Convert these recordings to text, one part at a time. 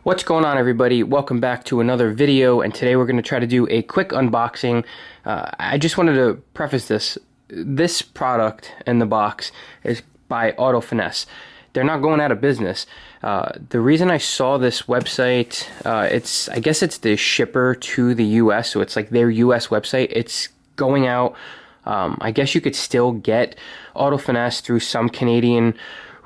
What's going on, everybody? Welcome back to another video, and today we're going to try to do a quick unboxing. I just wanted to preface this product in the box is by Auto Finesse. They're not going out of business. The reason I saw this website, I guess it's the shipper to the US, so it's like their US website. It's going out. I guess you could still get Auto Finesse through some Canadian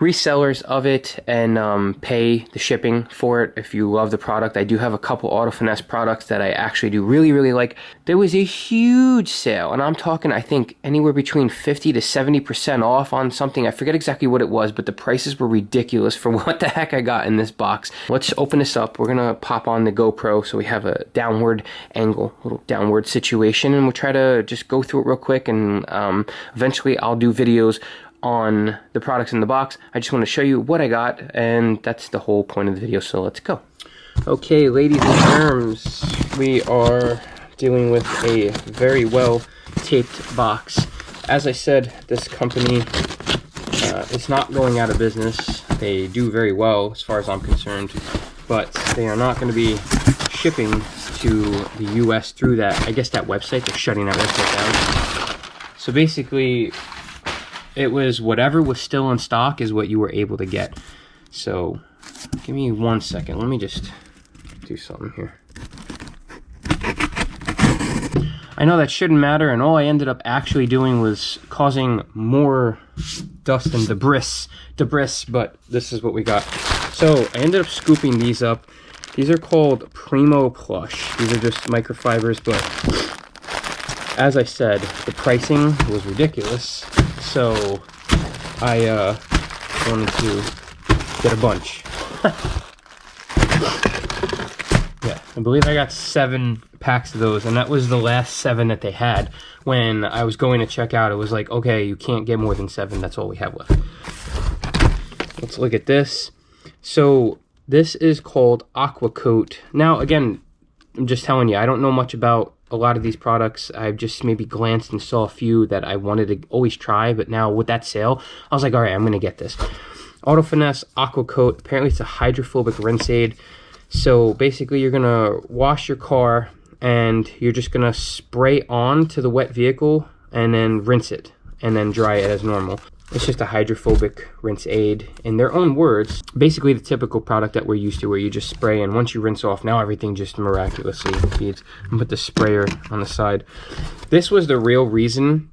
resellers of it and pay the shipping for it if you love the product. I do have a couple Auto Finesse products that I actually do really like. There was a huge sale, and I'm talking, I think, anywhere between 50 to 70% off on something. I forget exactly what it was, but the prices were ridiculous for what the heck I got in this box. Let's open this up. We're gonna pop on the GoPro so we have a downward angle, little downward situation, and we'll try to just go through it real quick, and eventually I'll do videos on the products in the box. I just want to show you what I got, and that's the whole point of the video, so let's go. Okay, ladies and germs, we are dealing with a very well taped box. As I said, this company is not going out of business. They do very well as far as I'm concerned, but they are not going to be shipping to the US through that, I guess, that website. They're shutting that website down. So basically, it was whatever was still in stock is what you were able to get. So give me 1 second. Let me just do something here. I know that shouldn't matter, and all I ended up actually doing was causing more dust and debris, but this is what we got. So I ended up scooping these up. These are called Primo Plush. These are just microfibers, but as I said, the pricing was ridiculous. So I wanted to get a bunch. Yeah, I believe I got 7 packs of those, and that was the last 7 that they had. When I was going to check out, it was like, okay, you can't get more than 7. That's all we have left. Let's look at this. So this is called Aqua Coat. Now, again, I'm just telling you, I don't know much about a lot of these products. I've just maybe glanced and saw a few that I wanted to always try, but now with that sale, I was like, all right, I'm gonna get this. Auto Finesse Aqua Coat. Apparently it's a hydrophobic rinse aid. So basically you're gonna wash your car and you're just gonna spray on to the wet vehicle and then rinse it and then dry it as normal. It's just a hydrophobic rinse aid, in their own words. Basically the typical product that we're used to, where you just spray, and once you rinse off, now everything just miraculously feeds. And put the sprayer on the side. This was the real reason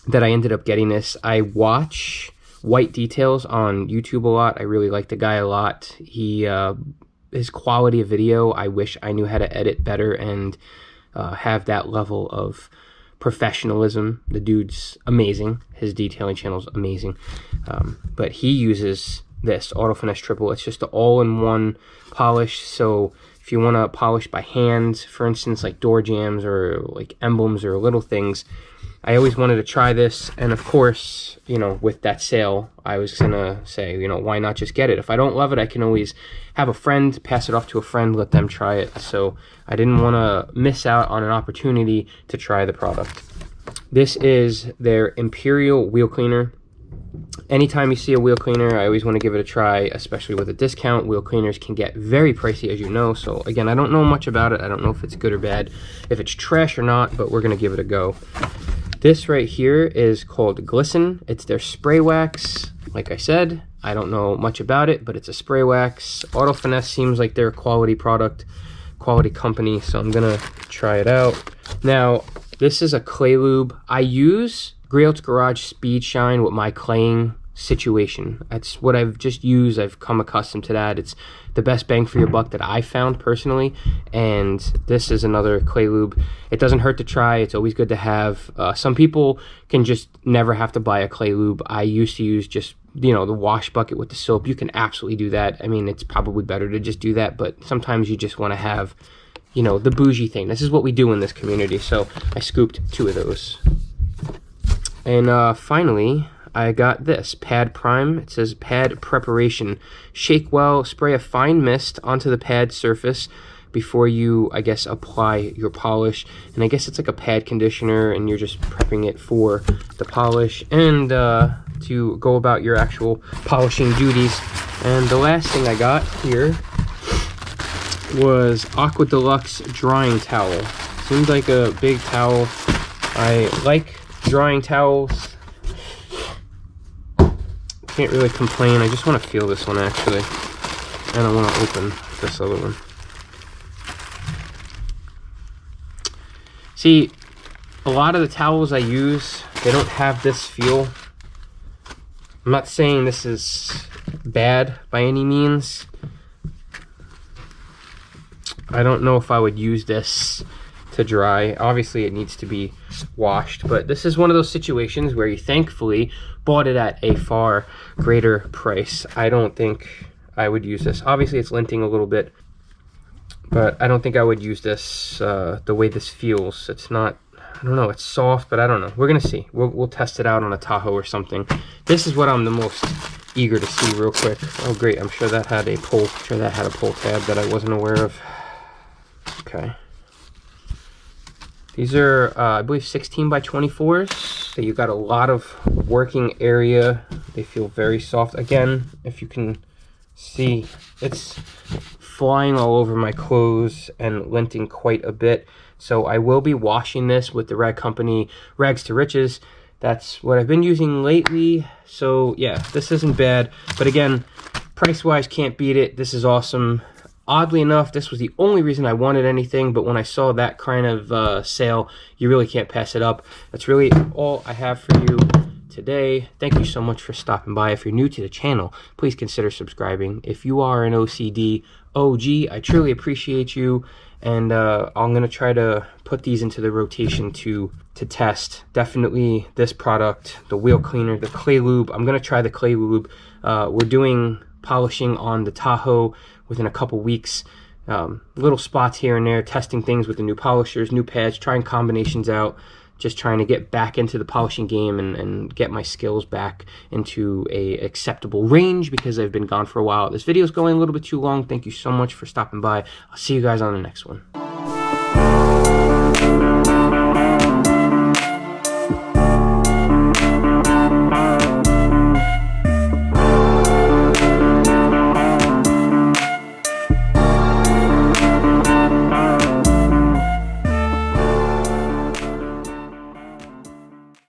that I ended up getting this. I watch White Details on YouTube a lot. I really like the guy a lot. His quality of video, I wish I knew how to edit better and have that level of professionalism. The dude's amazing. His detailing channel's amazing. But he uses this Auto Finesse Triple. It's just an all-in-one polish. So if you want to polish by hand, for instance, like door jambs or like emblems or little things, I always wanted to try this. And of course, you know, with that sale, I was gonna say, you know, why not just get it? If I don't love it, I can always have a friend, pass it off to a friend, let them try it. So I didn't want to miss out on an opportunity to try the product. This is their Imperial wheel cleaner. Anytime you see a wheel cleaner, I always want to give it a try, especially with a discount. Wheel cleaners can get very pricey, as you know. So again, I don't know much about it. I don't know if it's good or bad, if it's trash or not, but we're going to give it a go. This right here is called Glisten. It's their spray wax. Like I said, I don't know much about it, but it's a spray wax. Auto Finesse seems like they're a quality product, quality company, so I'm gonna try it out. Now, this is a clay lube. I use Grail's Garage Speed Shine with my claying situation. That's what I've just used. I've come accustomed to that. It's the best bang for your buck that I found personally, and this is another clay lube. It doesn't hurt to try. It's always good to have. Some people can just never have to buy a clay lube. I used to use just, you know, the wash bucket with the soap. You can absolutely do that. I mean, it's probably better to just do that, but sometimes you just want to have, you know, the bougie thing. This is what we do in this community, so I scooped 2 of those. And finally, I got this Pad Prime. It says pad preparation. Shake well, spray a fine mist onto the pad surface before you, I guess, apply your polish. And I guess it's like a pad conditioner, and you're just prepping it for the polish and to go about your actual polishing duties. And the last thing I got here was Aqua Deluxe drying towel. Seems like a big towel. I like drying towels. Can't really complain. I just want to feel this one actually. And I want to open this other one. See, a lot of the towels I use, they don't have this feel. I'm not saying this is bad by any means. I don't know if I would use this to dry. Obviously it needs to be washed, but this is one of those situations where you thankfully bought it at a far greater price. I don't think I would use this. Obviously it's linting a little bit, but I don't think I would use this the way this feels. It's not, I don't know, it's soft, but I don't know. We're gonna see. We'll test it out on a Tahoe or something. This is what I'm the most eager to see real quick. Oh great, I'm sure that had a pull. I'm sure that had a pull tab that I wasn't aware of. Okay. These are, I believe, 16 by 24s. So you got a lot of working area. They feel very soft. Again, if you can see, it's flying all over my clothes and linting quite a bit. So I will be washing this with the Rag Company Rags to Riches. That's what I've been using lately. So yeah, this isn't bad. But again, price-wise, can't beat it. This is awesome. Oddly enough, this was the only reason I wanted anything, but when I saw that kind of sale, you really can't pass it up. That's really all I have for you today. Thank you so much for stopping by. If you're new to the channel, please consider subscribing. If you are an OCD OG, I truly appreciate you, and I'm going to try to put these into the rotation to test. Definitely this product, the wheel cleaner, the clay lube. I'm going to try the clay lube. We're doing polishing on the Tahoe within a couple weeks. Little spots here and there, testing things with the new polishers, new pads, trying combinations out, just trying to get back into the polishing game and get my skills back into a acceptable range because I've been gone for a while. This video is going a little bit too long. Thank you so much for stopping by. I'll see you guys on the next one.